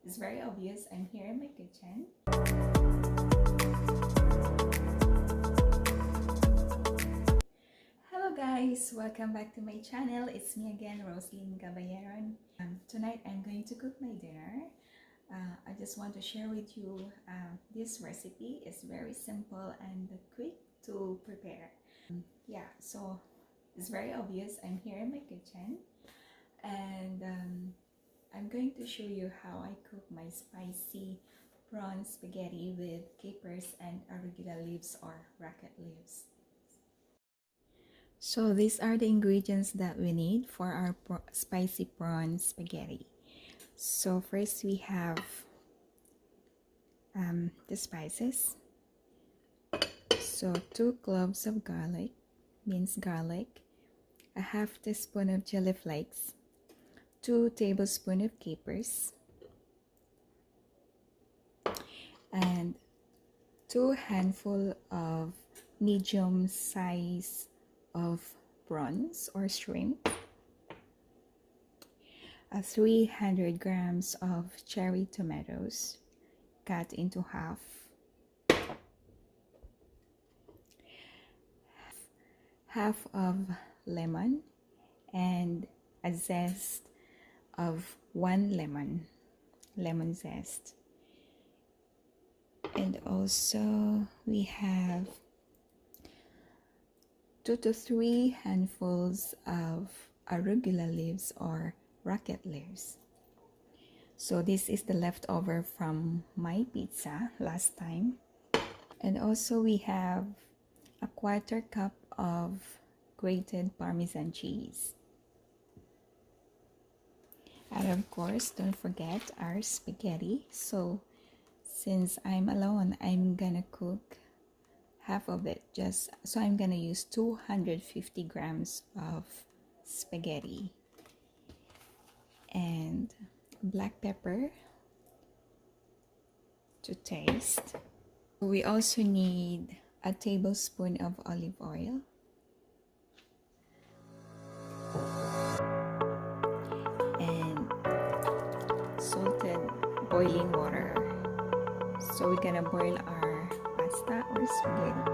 It's very obvious. I'm here in my kitchen. Hello guys, welcome back to my channel. It's me again, Roselyn Gabayeron. Tonight I'm going to cook my dinner. I just want to share with you this recipe. It's very simple and quick to prepare. Yeah, so it's very obvious. I'm here in my kitchen and I'm going to show you how I cook my spicy prawn spaghetti with capers and arugula leaves or rocket leaves. So these are the ingredients that we need for our spicy prawn spaghetti. So first we have the spices. So 2 cloves of garlic, minced garlic, a half teaspoon of chili flakes, 2 tablespoons of capers, and 2 handful of medium size of prawns or shrimp, 300 grams of cherry tomatoes cut into half of lemon, and a zest of 1 lemon zest. And also we have 2 to 3 handfuls of arugula leaves or rocket leaves. So this is the leftover from my pizza last time. And also we have a 1/4 cup of grated Parmesan cheese. And of course, don't forget our spaghetti. So since I'm alone, I'm gonna cook half of it, so I'm gonna use 250 grams of spaghetti and black pepper to taste. We also need a tablespoon of olive oil, and salted boiling water. So we're gonna boil our pasta or spaghetti.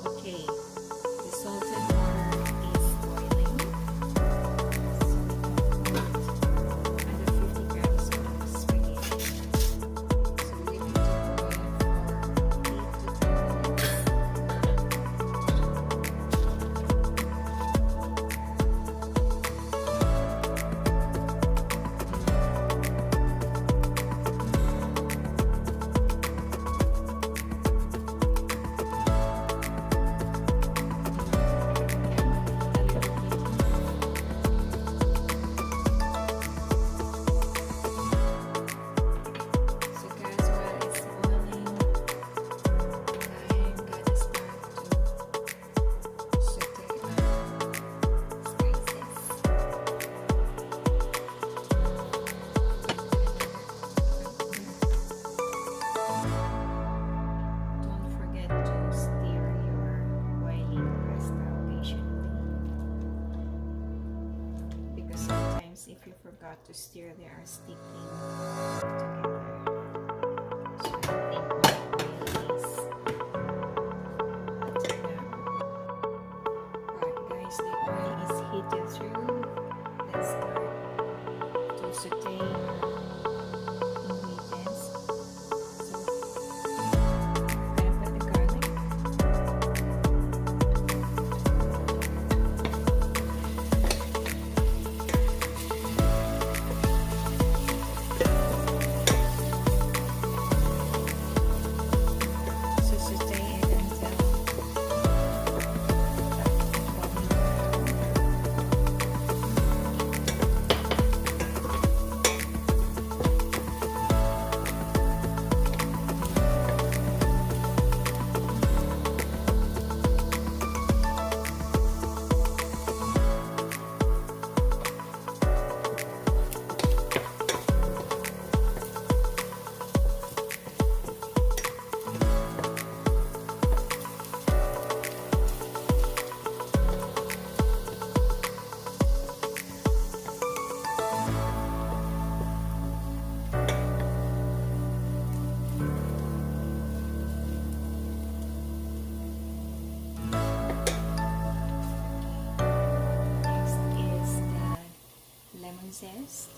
Okay, the salted water is boiling. So we can put 150 grams of spaghetti. So we need to boil for 8 to 10 minutes. If you forgot to stir, they are sticking together. So I think my oil is hot now. Alright guys, the oil is heated through. Let's start to saute our ingredients. So I'm gonna put the garlic. zest.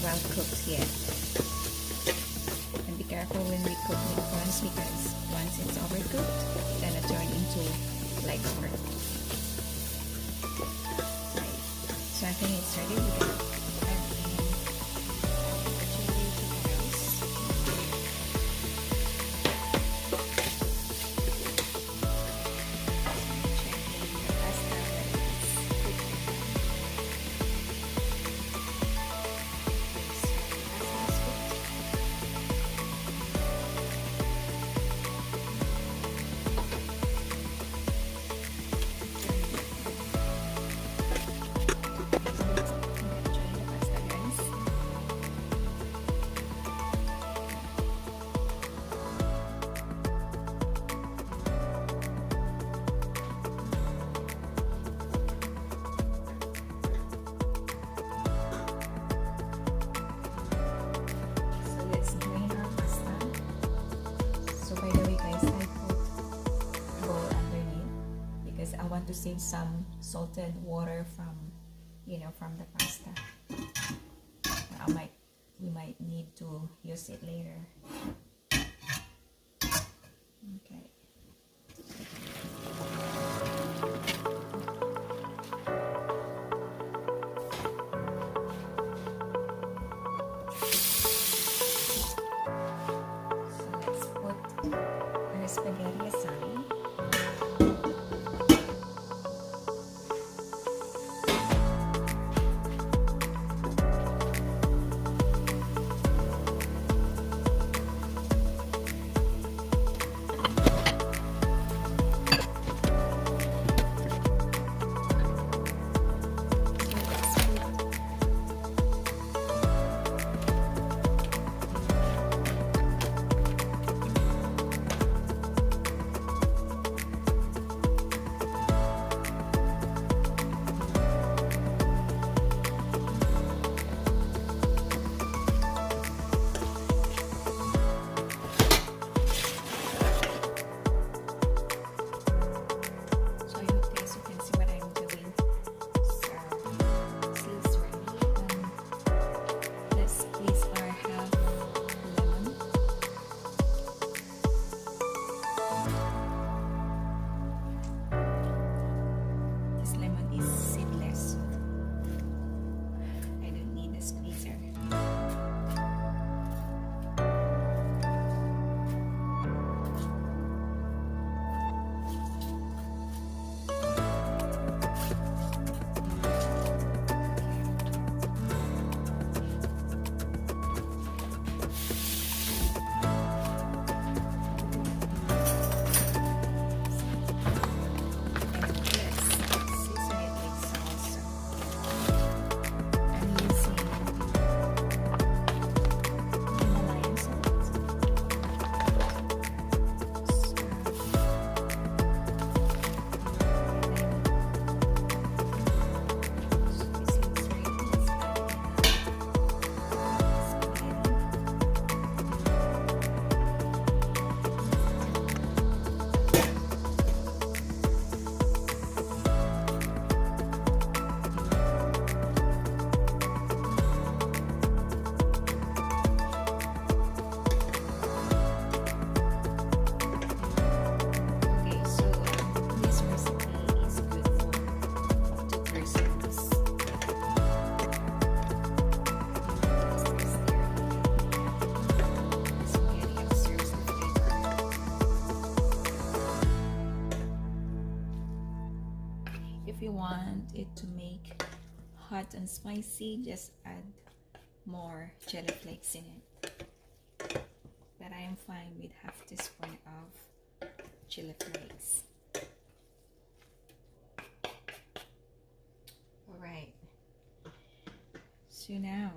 Well cooked yet. And be careful when we cook with prawns because once it's overcooked, it's gonna turn into like pork. Right. So I think it's ready. We can add in the chili tomatoes. Check maybe the pasta whether it's cooked. I want to save some salted water from, from the pasta. We might need to use it later. Okay. So let's put our spaghetti aside. you want it to make hot and spicy, just add more chili flakes in it. But I am fine with half teaspoon of chili flakes. Alright, so now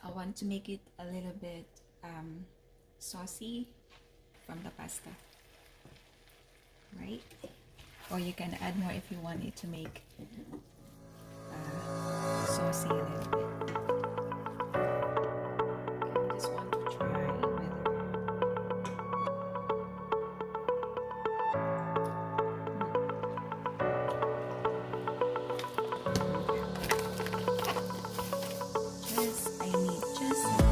I want to make it a little bit saucy from the pasta, right? Or you can add more if you want it to make saucy a little bit. I just want to try whether I need just a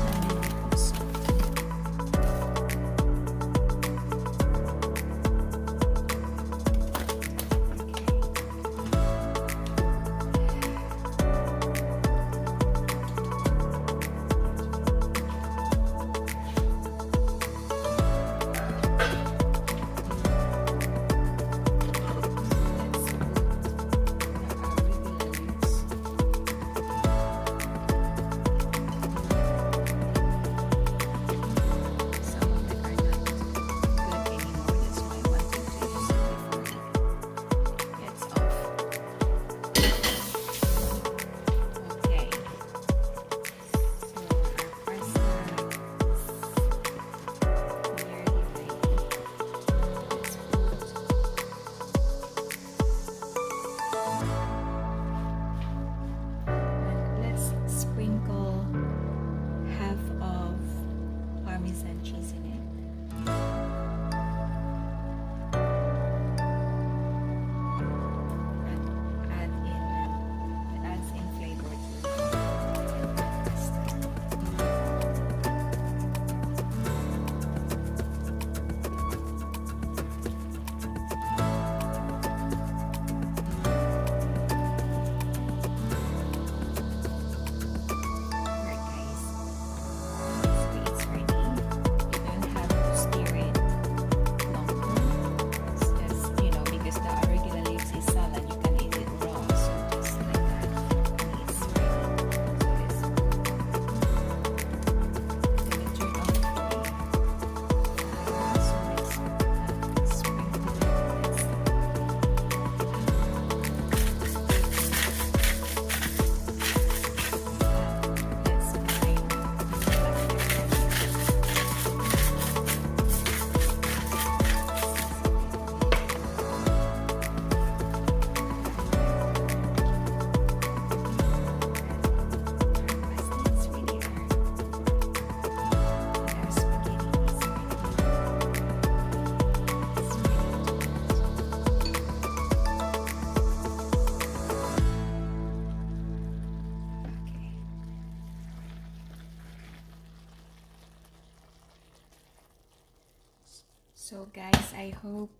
tiny bit of salt. So guys, I hope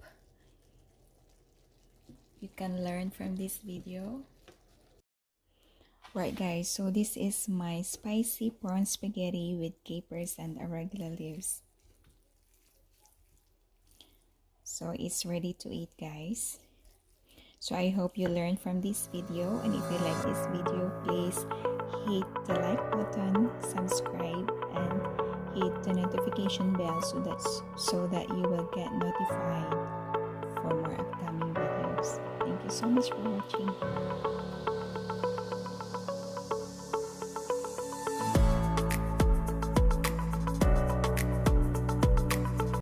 you can learn from this video. Right guys, so this is my spicy prawn spaghetti with capers and arugula leaves. So it's ready to eat guys. So I hope you learned from this video, and if you like this video, please hit the like button, subscribe, and hit the notification bell so that you will get notified for more upcoming videos. Thank you so much for watching.